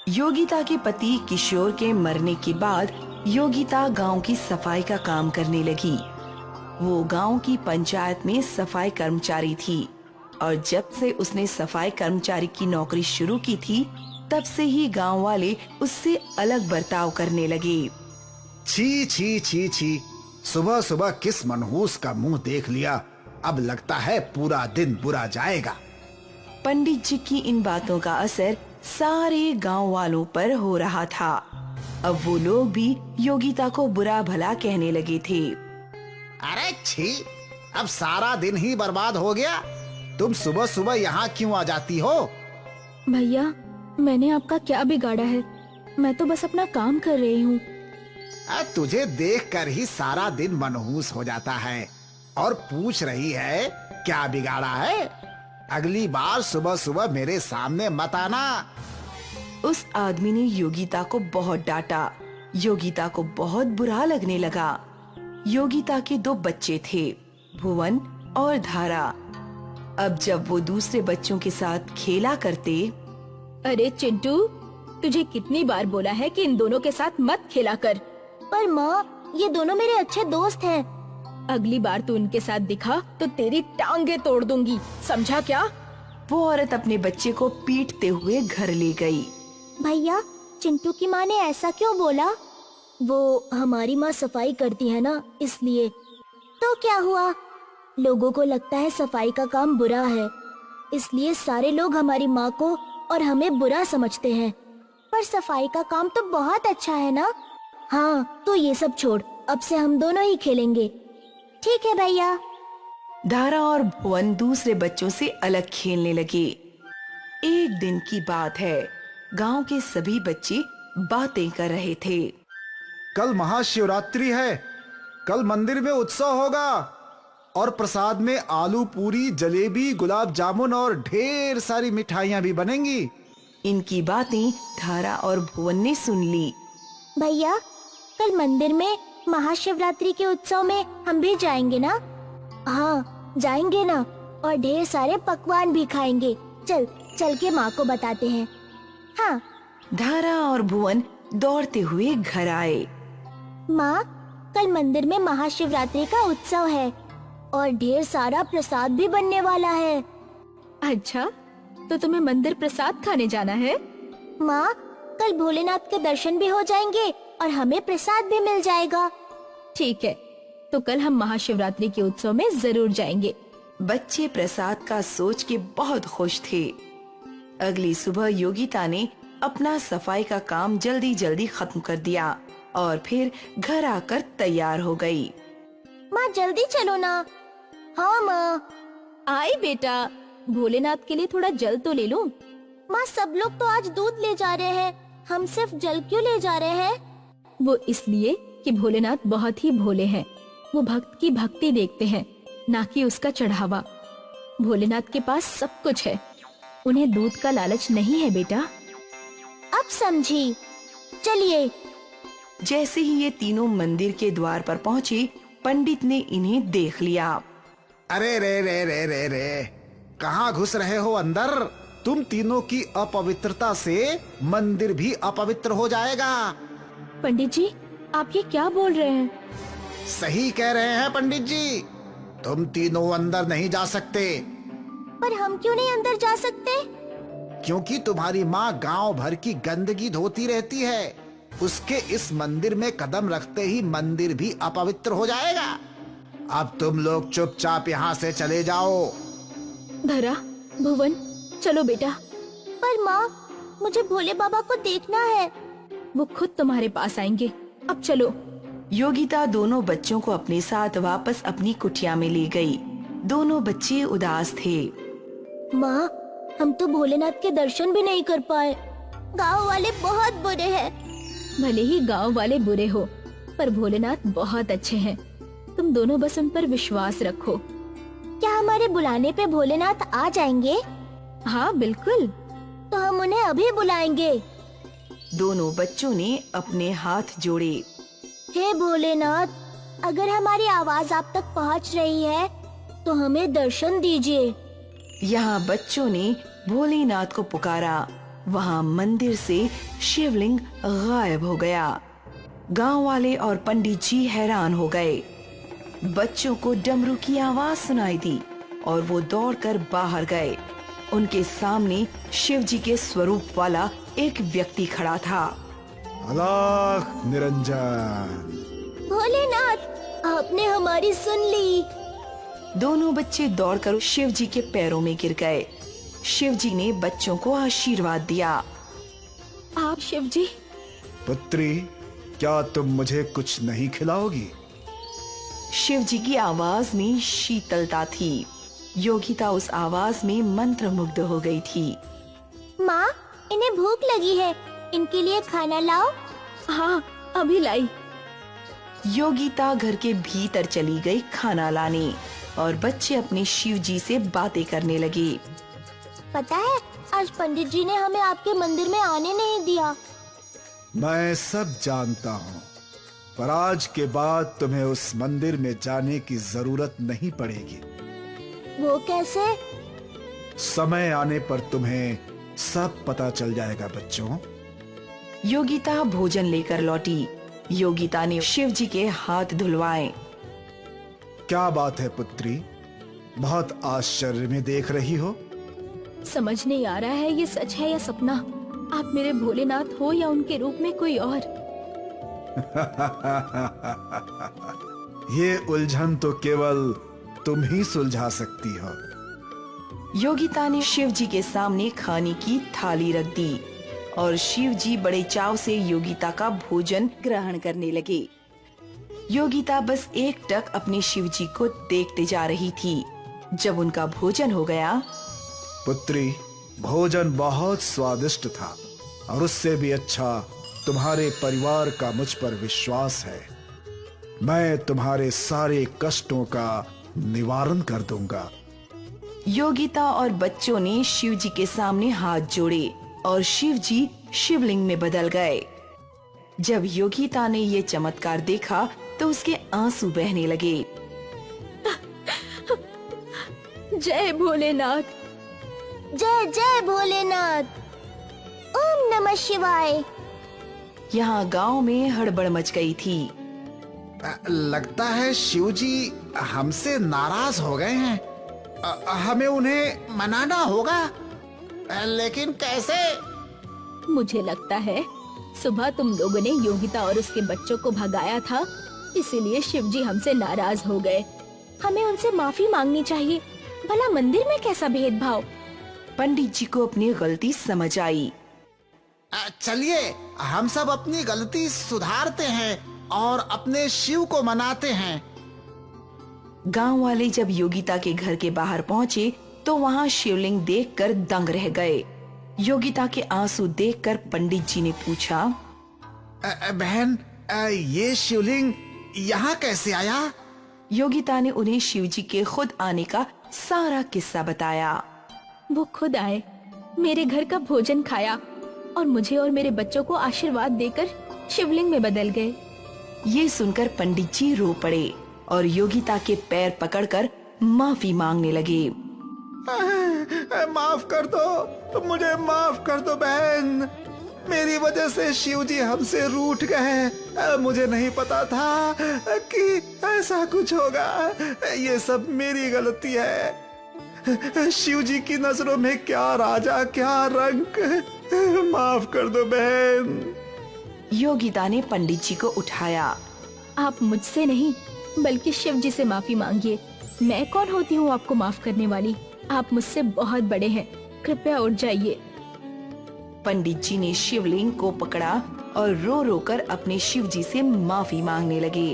योगिता के पति किशोर के मरने के बाद योगिता गांव की सफाई का काम करने लगी। वो गांव की पंचायत में सफाई कर्मचारी थी और जब से उसने सफाई कर्मचारी की नौकरी शुरू की थी तब से ही गांव वाले उससे अलग बर्ताव करने लगे। छी छी छी छी, सुबह सुबह किस मनहूस का मुंह देख लिया। अब लगता है पूरा दिन बुरा जाएगा। पंडित जी की इन बातों का असर सारे गांव वालों पर हो रहा था। अब वो लोग भी योगिता को बुरा भला कहने लगे थे। अरे छी, अब सारा दिन ही बर्बाद हो गया। तुम सुबह सुबह यहाँ क्यों आ जाती हो? भैया, मैंने आपका क्या बिगाड़ा है? मैं तो बस अपना काम कर रही हूँ। तुझे देखकर ही सारा दिन मनहूस हो जाता है और पूछ रही है क्या बिगाड़ा है। अगली बार सुबह सुबह मेरे सामने मत आना। उस आदमी ने योगिता को बहुत डांटा। योगिता को बहुत बुरा लगने लगा। योगिता के 2 बच्चे थे, भुवन और धारा। अब जब वो दूसरे बच्चों के साथ खेला करते। अरे चिंटू, तुझे कितनी बार बोला है कि इन दोनों के साथ मत खेला कर। पर माँ, ये दोनों मेरे अच्छे दोस्त हैं। अगली बार तू इनके साथ दिखा तो तेरी टांगे तोड़ दूंगी, समझा क्या? वो औरत अपने बच्चे को पीटते हुए घर ले गई। भैया, चिंटू की माँ ने ऐसा क्यों बोला? वो हमारी माँ सफाई करती है ना, इसलिए। तो क्या हुआ? लोगों को लगता है सफाई का काम बुरा है, इसलिए सारे लोग हमारी माँ को और हमें बुरा समझते हैं। पर सफाई का काम तो बहुत अच्छा है ना? हाँ, तो ये सब छोड़, अब से हम दोनों ही खेलेंगे। ठीक है भैया। धारा और भुवन दूसरे बच्चों से अलग खेलने लगे। एक दिन की बात है, गांव के सभी बच्चे बातें कर रहे थे। कल महाशिवरात्रि है। कल मंदिर में उत्सव होगा और प्रसाद में आलू पूरी, जलेबी, गुलाब जामुन और ढेर सारी मिठाइयाँ भी बनेंगी। इनकी बातें धारा और भुवन ने सुन ली। भैया, कल मंदिर में महाशिवरात्रि के उत्सव में हम भी जाएंगे ना? हाँ, जाएंगे ना, और ढेर सारे पकवान भी खाएंगे। चल चल के माँ को बताते हैं। हाँ। धारा और भुवन दौड़ते हुए घर आए। माँ, कल मंदिर में महाशिवरात्रि का उत्सव है और ढेर सारा प्रसाद भी बनने वाला है। अच्छा, तो तुम्हें मंदिर प्रसाद खाने जाना है? माँ, कल भोलेनाथ के दर्शन भी हो जाएंगे और हमें प्रसाद भी मिल जाएगा। ठीक है, तो कल हम महाशिवरात्रि के उत्सव में जरूर जाएंगे। बच्चे प्रसाद का सोच के बहुत खुश थे। अगली सुबह योगिता ने अपना सफाई का काम जल्दी जल्दी खत्म कर दिया और फिर घर आकर तैयार हो गई। माँ, जल्दी चलो ना। हाँ माँ। आई बेटा, भोलेनाथ के लिए थोड़ा जल तो ले लो। माँ, सब लोग तो आज दूध ले जा रहे हैं, हम सिर्फ जल क्यों ले जा रहे हैं? वो इसलिए कि भोलेनाथ बहुत ही भोले हैं। वो भक्त की भक्ति देखते हैं, ना कि उसका चढ़ावा। भोलेनाथ के पास सब कुछ है, उन्हें दूध का लालच नहीं है बेटा। अब समझी। चलिए। जैसे ही ये तीनों मंदिर के द्वार पर पहुँचे, पंडित ने इन्हें देख लिया। अरे रे रे रे रे रे, कहाँ घुस रहे हो अंदर? तुम तीनों की अपवित्रता से मंदिर भी अपवित्र हो जाएगा। पंडित जी, आप ये क्या बोल रहे हैं? सही कह रहे हैं पंडित जी, तुम तीनों अंदर नहीं जा सकते। पर हम क्यों नहीं अंदर जा सकते? क्योंकि तुम्हारी माँ गांव भर की गंदगी धोती रहती है। उसके इस मंदिर में कदम रखते ही मंदिर भी अपवित्र हो जाएगा। अब तुम लोग चुपचाप यहाँ से चले जाओ। धरा, भुवन, चलो बेटा। पर माँ, मुझे भोले बाबा को देखना है। वो खुद तुम्हारे पास आएंगे, अब चलो। योगिता दोनों बच्चों को अपने साथ वापस अपनी कुटिया में ले गई। दोनों बच्चे उदास थे। माँ, हम तो भोलेनाथ के दर्शन भी नहीं कर पाए। गांव वाले बहुत बुरे हैं। भले ही गांव वाले बुरे हो, पर भोलेनाथ बहुत अच्छे हैं। तुम दोनों बस उन पर विश्वास रखो। क्या हमारे बुलाने पे भोलेनाथ आ जाएंगे? हाँ बिल्कुल। तो हम उन्हें अभी बुलाएंगे। दोनों बच्चों ने अपने हाथ जोड़े। हे भोलेनाथ, अगर हमारी आवाज आप तक पहुंच रही है तो हमें दर्शन दीजिए। यहाँ बच्चों ने भोलेनाथ को पुकारा। वहाँ मंदिर से शिवलिंग गायब हो गया। गांव वाले और पंडित जी हैरान हो गए। बच्चों को डमरू की आवाज सुनाई दी और वो दौड़कर बाहर गए। उनके सामने शिव जी के स्वरूप वाला एक व्यक्ति खड़ा था। अलख निरंजन। भोलेनाथ, आपने हमारी सुन ली। दोनों बच्चे दौड़कर शिव जी के पैरों में गिर गए। शिव जी ने बच्चों को आशीर्वाद दिया। आप शिव जी। पुत्री, क्या तुम मुझे कुछ नहीं खिलाओगी? शिव जी की आवाज में शीतलता थी। योगिता उस आवाज में मंत्रमुग्ध हो गई थी। माँ, इन्हें भूख लगी है, इनके लिए खाना लाओ। हाँ, अभी लाई। योगिता घर के भीतर चली गई खाना लाने और बच्चे अपने शिव जी से बातें करने लगे। पता है, आज पंडित जी ने हमें आपके मंदिर में आने नहीं दिया। मैं सब जानता हूँ, पर आज के बाद तुम्हें उस मंदिर में जाने की जरूरत नहीं पड़ेगी। वो कैसे? समय आने पर तुम्हें सब पता चल जाएगा बच्चों। योगिता भोजन लेकर लौटी। योगिता ने शिव जी के हाथ धुलवाए। क्या बात है पुत्री, बहुत आश्चर्य में देख रही हो। समझ नहीं आ रहा है ये सच है या सपना। आप मेरे भोलेनाथ हो या उनके रूप में कोई और। ये उलझन तो केवल तुम ही सुलझा सकती हो। योगिता ने शिव जी के सामने खाने की थाली रख दी और शिव जी बड़े चाव से योगिता का भोजन ग्रहण करने लगे। योगिता बस एकटक अपने शिव जी को देखते जा रही थी। जब उनका भोजन हो गया। पुत्री, भोजन बहुत स्वादिष्ट था और उससे भी अच्छा तुम्हारे परिवार का मुझ पर विश्वास है। मैं तुम्हारे सारे कष्टों का निवारण कर दूंगा। योगिता और बच्चों ने शिव जी के सामने हाथ जोड़े और शिव जी शिवलिंग में बदल गए। जब योगिता ने ये चमत्कार देखा तो उसके आंसू बहने लगे। जय भोलेनाथ। जय जय भोलेनाथ। ओम नमः शिवाय। यहाँ गांव में हड़बड़ मच गई थी। लगता है शिव जी हमसे नाराज हो गए हैं। हमें उन्हें मनाना होगा, लेकिन कैसे? मुझे लगता है सुबह तुम लोगों ने योगिता और उसके बच्चों को भगाया था, इसीलिए शिव जी हमसे नाराज हो गए। हमें उनसे माफी मांगनी चाहिए। भला मंदिर में कैसा भेदभाव। पंडित जी को अपनी गलती समझ आई। चलिए हम सब अपनी गलती सुधारते हैं और अपने शिव को मनाते हैं। गांव वाले जब योगिता के घर के बाहर पहुंचे तो वहां शिवलिंग देखकर दंग रह गए। योगिता के आंसू देखकर पंडित जी ने पूछा, बहन, ये शिवलिंग यहाँ कैसे आया? योगिता ने उन्हें शिव जी के खुद आने का सारा किस्सा बताया। वो खुद आए, मेरे घर का भोजन खाया और मुझे और मेरे बच्चों को आशीर्वाद देकर शिवलिंग में बदल गए। ये सुनकर पंडित जी रो पड़े और योगिता के पैर पकड़कर माफी मांगने लगे। माफ कर दो, मुझे माफ कर दो बहन। मेरी वजह से शिव जी हमसे रूठ गए। मुझे नहीं पता था कि ऐसा कुछ होगा। ये सब मेरी गलती है। शिव जी की नजरों में क्या राजा क्या रंक। माफ कर दो बहन। योगिता ने पंडित जी को उठाया। आप मुझसे नहीं बल्कि शिव जी से माफी मांगिए। मैं कौन होती हूँ आपको माफ करने वाली। आप मुझसे बहुत बड़े हैं, कृपया उठ जाइए। पंडित जी ने शिवलिंग को पकड़ा और रो रो कर अपने शिव जी से माफी मांगने लगे।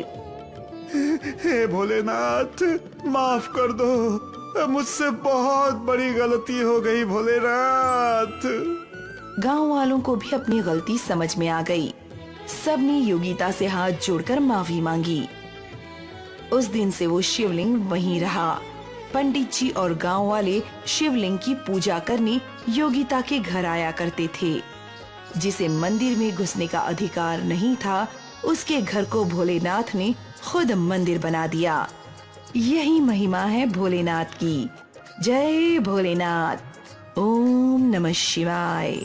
हे भोलेनाथ, माफ कर दो, मुझसे बहुत बड़ी गलती हो गई भोलेनाथ। गांव वालों को भी अपनी गलती समझ में आ गई। सबने योगिता से हाथ जोड़कर माफी मांगी। उस दिन से वो शिवलिंग वहीं रहा। पंडित जी और गांव वाले शिवलिंग की पूजा करने योगिता के घर आया करते थे। जिसे मंदिर में घुसने का अधिकार नहीं था, उसके घर को भोलेनाथ ने खुद मंदिर बना दिया। यही महिमा है भोलेनाथ की। जय भोलेनाथ। ओम नमः शिवाय।